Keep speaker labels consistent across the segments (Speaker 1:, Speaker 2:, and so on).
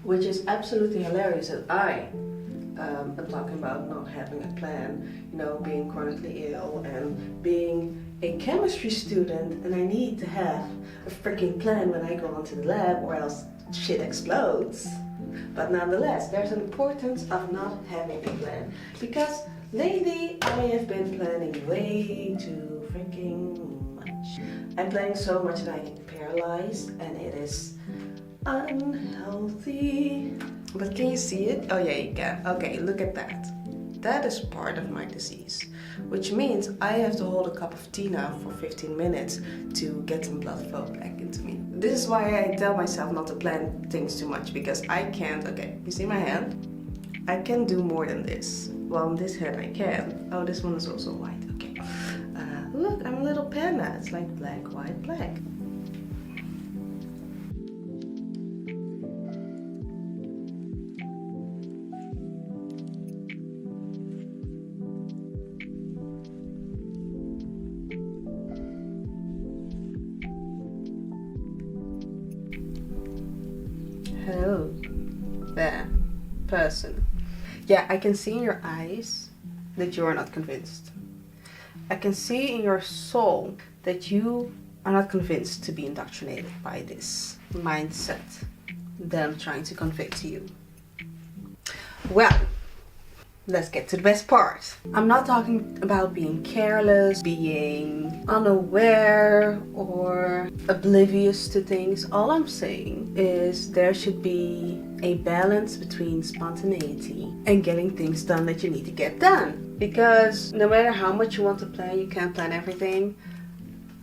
Speaker 1: which is absolutely hilarious that I am talking about not having a plan, being chronically ill and being a chemistry student, and I need to have a freaking plan when I go onto the lab or else shit explodes. But nonetheless, there's an importance of not having a plan, because lately I have been planning way too freaking much. I'm planning so much that I get paralyzed, and it is unhealthy. But can you see it? Oh yeah, you can. Okay, look at that. That is part of my disease, which means I have to hold a cup of tea now for 15 minutes to get some blood flow back into me. This is why I tell myself not to plan things too much, because I can't. Okay, you see my hand? I can do more than this. Well, on this hand I can. Oh, this one is also white. Okay. Look, I'm a little panda. It's like black, white, black. Hello, there, person. Yeah, I can see in your eyes that you are not convinced. I can see in your soul that you are not convinced to be indoctrinated by this mindset that I'm trying to convey to you. Well, let's get to the best part. I'm not talking about being careless, being unaware, or oblivious to things. All I'm saying is there should be a balance between spontaneity and getting things done that you need to get done. Because no matter how much you want to plan, you can't plan everything.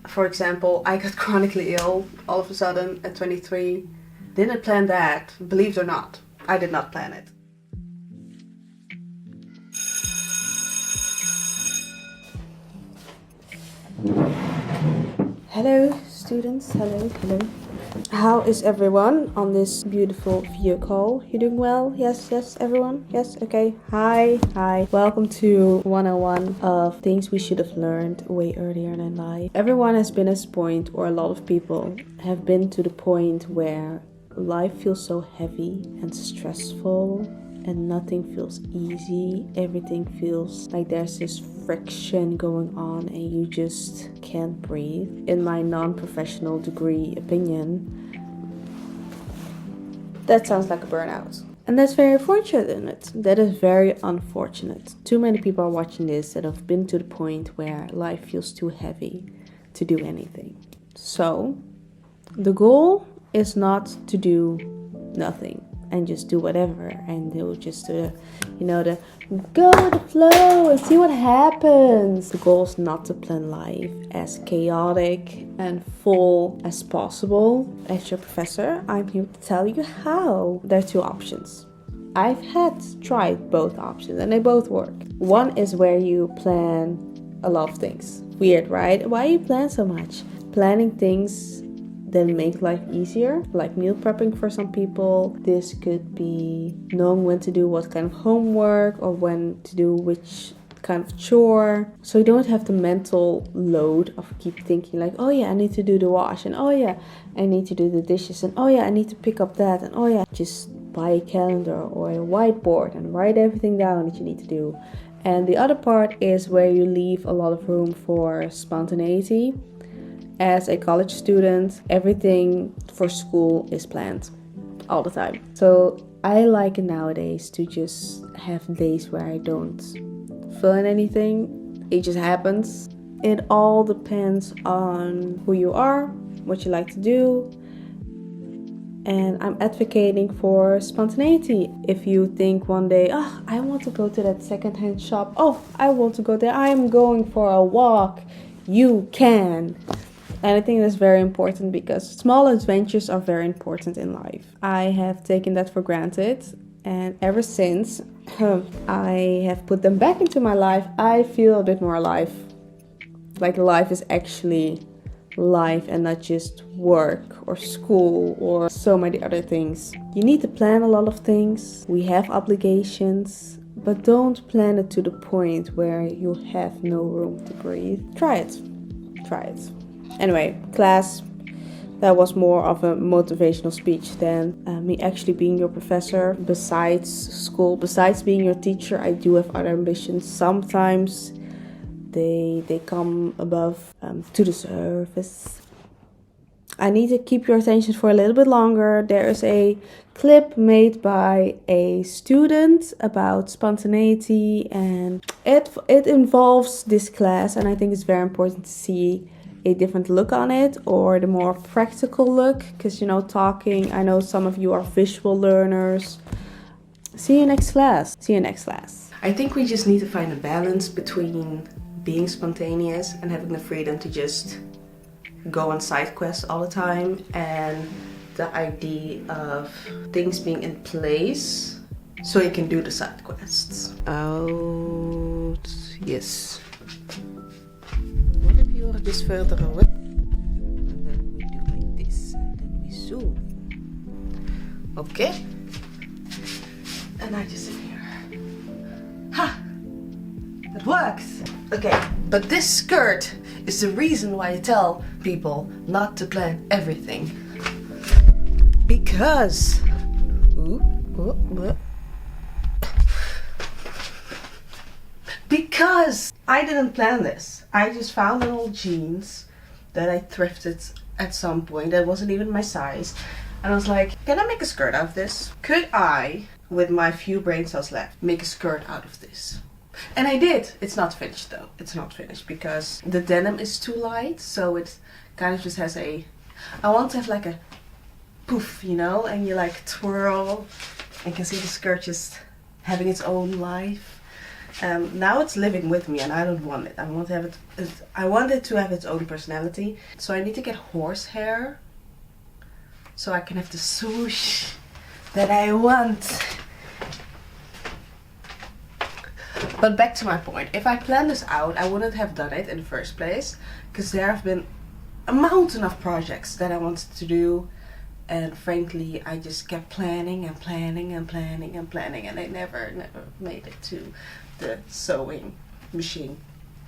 Speaker 1: For example, I got chronically ill all of a sudden at 23. Didn't plan that, believe it or not. I did not plan it. Hello students, hello. How is everyone on this beautiful video call? You doing well? Yes, everyone? Yes, okay. Hi. Welcome to 101 of things we should have learned way earlier in life. Everyone has been at this point, or a lot of people have been to the point where life feels so heavy and stressful and nothing feels easy. Everything feels like there's this friction going on and you just can't breathe. In my non-professional degree opinion, that sounds like a burnout. And that's very unfortunate. That is very unfortunate. Too many people are watching this that have been to the point where life feels too heavy to do anything. So, the goal is not to do nothing and just do whatever and do just the go with the flow and see what happens. The goal is not to plan life as chaotic and full as possible. As your professor, I'm here to tell you how. There are two options. I've tried both options and they both work. One is where you plan a lot of things. Weird, right? Why you plan so much? Planning things then make life easier, like meal prepping for some people. This could be knowing when to do what kind of homework or when to do which kind of chore, so you don't have the mental load of keep thinking like, oh yeah, I need to do the wash, and oh yeah, I need to do the dishes, and oh yeah, I need to pick up that, and oh yeah, just buy a calendar or a whiteboard and write everything down that you need to do. And the other part is where you leave a lot of room for spontaneity. As a college student, everything for school is planned all the time. So I like it nowadays to just have days where I don't fill in anything. It just happens. It all depends on who you are, what you like to do. And I'm advocating for spontaneity. If you think one day, oh, I want to go to that secondhand shop. Oh, I want to go there. I am going for a walk. You can. And I think that's very important because small adventures are very important in life. I have taken that for granted, and ever since I have put them back into my life, I feel a bit more alive. Like life is actually life and not just work or school or so many other things. You need to plan a lot of things. We have obligations, but don't plan it to the point where you have no room to breathe. Try it. Anyway, class, That was more of a motivational speech than me actually being your professor. Besides school, besides being your teacher, I do have other ambitions. Sometimes they come above to the surface. I need to keep your attention for a little bit longer. There is a clip made by a student about spontaneity, and it involves this class, and I think it's very important to see a different look on it, or the more practical look, because talking, I know some of you are visual learners. See you next class. I think we just need to find a balance between being spontaneous and having the freedom to just go on side quests all the time, and the idea of things being in place so you can do the side quests. Out, yes. What if you are just further away? And then we do like this, and then we zoom. Okay. And I just sit here. Ha! That works! Okay, but this skirt is the reason why I tell people not to plan everything. Because because I didn't plan this. I just found an old jeans that I thrifted at some point that wasn't even my size. And I was like, can I make a skirt out of this? Could I, with my few brain cells left, make a skirt out of this? And I did. It's not finished though. It's not finished because the denim is too light. So it kind of just has I want to have like a poof, and you like twirl and can see the skirt just having its own life. Now it's living with me and I don't want it. I want it to have its own personality. So I need to get horsehair so I can have the swoosh that I want. But back to my point, if I planned this out, I wouldn't have done it in the first place, because there have been a mountain of projects that I wanted to do, and frankly, I just kept planning and planning and planning and planning, and I never made it to the sewing machine.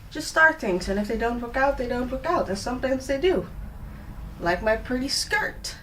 Speaker 1: Just start things, and if they don't work out, they don't work out, and sometimes they do. Like my pretty skirt.